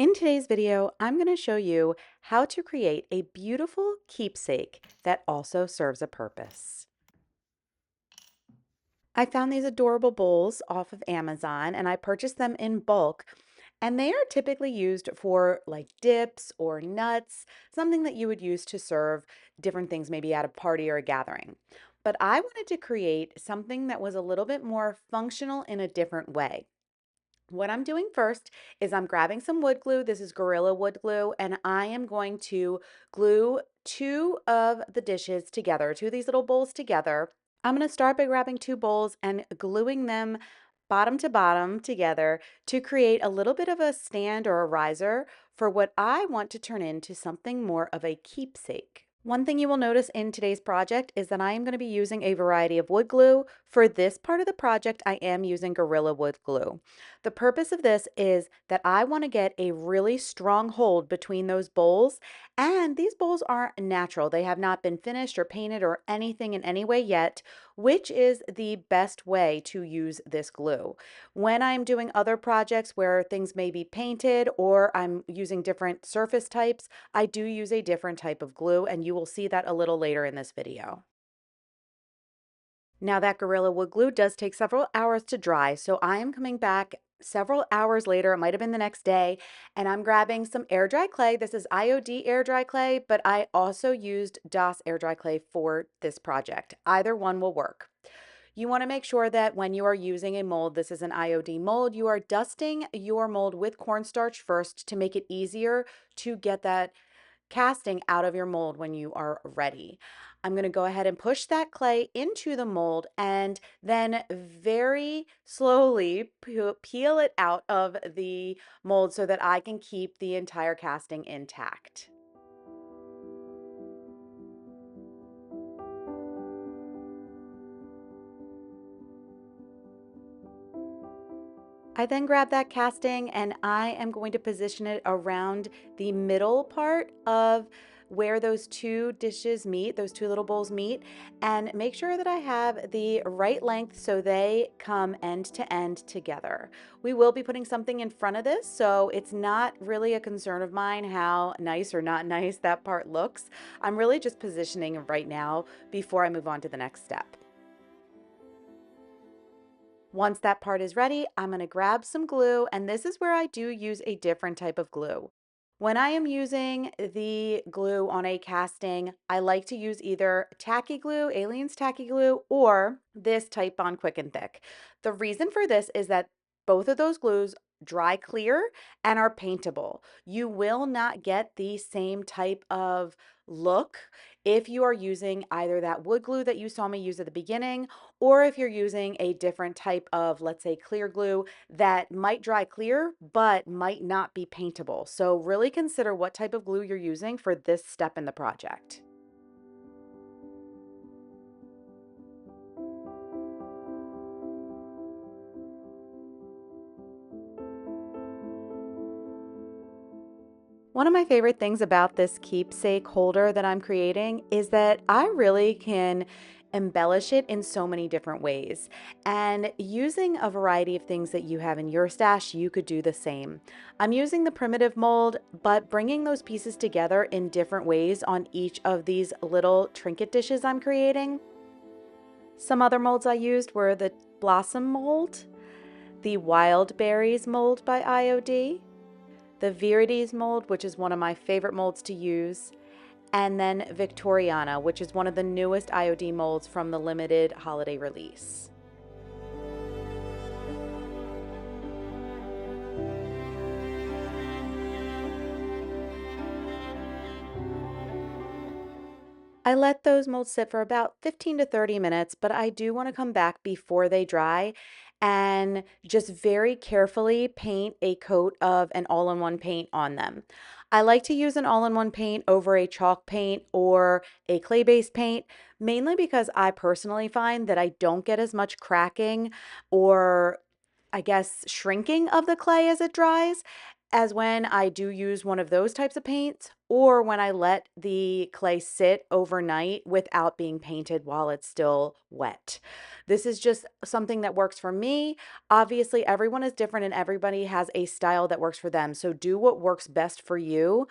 In today's video, I'm going to show you how to create a beautiful keepsake that also serves a purpose. I found these adorable bowls off of Amazon and I purchased them in bulk, and they are typically used for like dips or nuts, something that you would use to serve different things maybe at a party or a gathering. But I wanted to create something that was a little bit more functional in a different way. What I'm doing first is I'm grabbing some wood glue. This is Gorilla Wood Glue, and I am going to glue two of the dishes together, two of these little bowls together. I'm going to start by grabbing two bowls and gluing them bottom to bottom together to create a little bit of a stand or a riser for what I want to turn into something more of a keepsake. One thing you will notice in today's project is that I am going to be using a variety of wood glue. For this part of the project, I am using Gorilla Wood Glue. The purpose of this is that I want to get a really strong hold between those bowls, and these bowls are natural. They have not been finished or painted or anything in any way yet, which is the best way to use this glue. When I'm doing other projects where things may be painted or I'm using different surface types, I do use a different type of glue, and you will see that a little later in this video. Now that Gorilla Wood glue does take several hours to dry, so I am coming back several hours later, it might have been the next day, and I'm grabbing some air dry clay. This is IOD air dry clay, but I also used DOS air dry clay for this project. Either one will work. You want to make sure that when you are using a mold, this is an IOD mold, you are dusting your mold with cornstarch first to make it easier to get that casting out of your mold when you are ready. I'm going to go ahead and push that clay into the mold and then very slowly peel it out of the mold so that I can keep the entire casting intact. I then grab that casting and I am going to position it around the middle part of where those two dishes meet, those two little bowls meet, and make sure that I have the right length so they come end to end together. We will be putting something in front of this, so it's not really a concern of mine how nice or not nice that part looks. I'm really just positioning right now before I move on to the next step. Once that part is ready, I'm going to grab some glue, and this is where I do use a different type of glue. When I am using the glue on a casting, I like to use either tacky glue, Alien's tacky glue, or this Type Bond Quick and Thick. The reason for this is that both of those glues dry clear and are paintable. You will not get the same type of look if you are using either that wood glue that you saw me use at the beginning, or if you're using a different type of, let's say, clear glue that might dry clear but might not be paintable. So really consider what type of glue you're using for this step in the project. One of my favorite things about this keepsake holder that I'm creating is that I really can embellish it in so many different ways. And using a variety of things that you have in your stash, you could do the same. I'm using the primitive mold, but bringing those pieces together in different ways on each of these little trinket dishes I'm creating. Some other molds I used were the Blossom mold, the Wild Berries mold by IOD, the Virides mold, which is one of my favorite molds to use, and then Victoriana, which is one of the newest IOD molds from the limited holiday release. I let those molds sit for about 15 to 30 minutes, but I do want to come back before they dry and just very carefully paint a coat of an all-in-one paint on them. I like to use an all-in-one paint over a chalk paint or a clay-based paint, mainly because I personally find that I don't get as much cracking or I guess shrinking of the clay as it dries. as when I do use one of those types of paints or when I let the clay sit overnight without being painted while it's still wet. This is just something that works for me. Obviously, everyone is different and everybody has a style that works for them. So do what works best for you.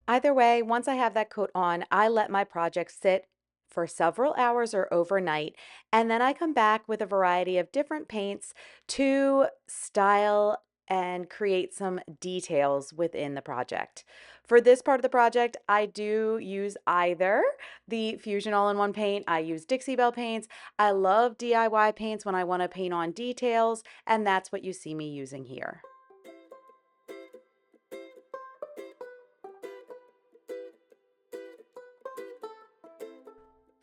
Either way, once I have that coat on, I let my project sit for several hours or overnight, and then I come back with a variety of different paints to style and create some details within the project. For this part of the project, I do use either the Fusion All-in-One paint, I use Dixie Belle paints. I love DIY paints when I want to paint on details, and that's what you see me using here.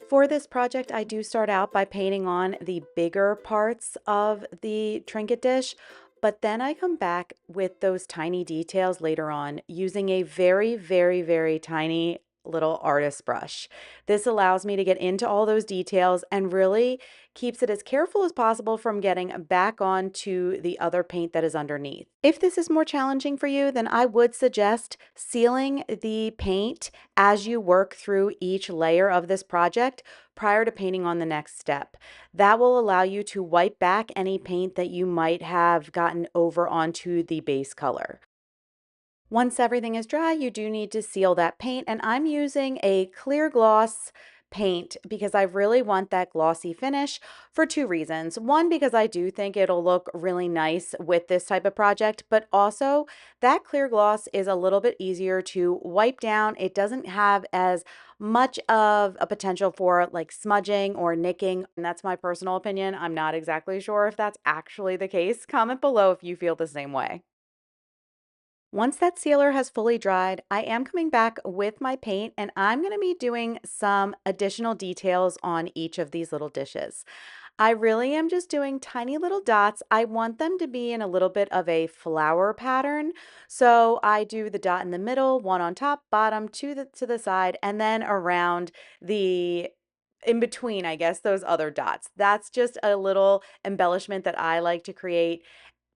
For this project, I do start out by painting on the bigger parts of the trinket dish, but then I come back with those tiny details later on using a very, very, very tiny little artist brush. This allows me to get into all those details and really keeps it as careful as possible from getting back onto the other paint that is underneath. If this is more challenging for you, then I would suggest sealing the paint as you work through each layer of this project prior to painting on the next step. That will allow you to wipe back any paint that you might have gotten over onto the base color. Once everything is dry, you do need to seal that paint, and I'm using a clear gloss paint because I really want that glossy finish for two reasons. One, because I do think it'll look really nice with this type of project, but also that clear gloss is a little bit easier to wipe down. It doesn't have as much of a potential for like smudging or nicking, and that's my personal opinion. I'm not exactly sure if that's actually the case. Comment below if you feel the same way. Once that sealer has fully dried, I am coming back with my paint and I'm going to be doing some additional details on each of these little dishes. I really am just doing tiny little dots. I want them to be in a little bit of a flower pattern. So I do the dot in the middle, one on top, bottom, to the side, and then around the in between, I guess, those other dots. That's just a little embellishment that I like to create.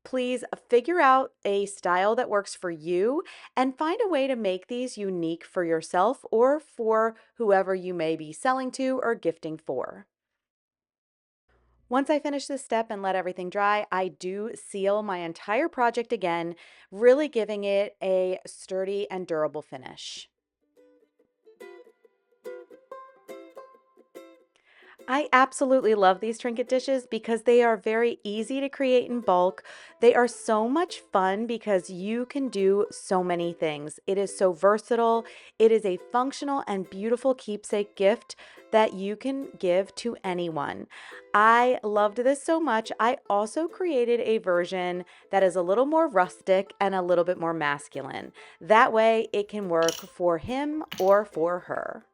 Please figure out a style that works for you and find a way to make these unique for yourself or for whoever you may be selling to or gifting for. Once I finish this step and let everything dry, I do seal my entire project again, really giving it a sturdy and durable finish. I absolutely love these trinket dishes because they are very easy to create in bulk. They are so much fun because you can do so many things. It is so versatile. It is a functional and beautiful keepsake gift that you can give to anyone. I loved this so much. I also created a version that is a little more rustic and a little bit more masculine. That way it can work for him or for her.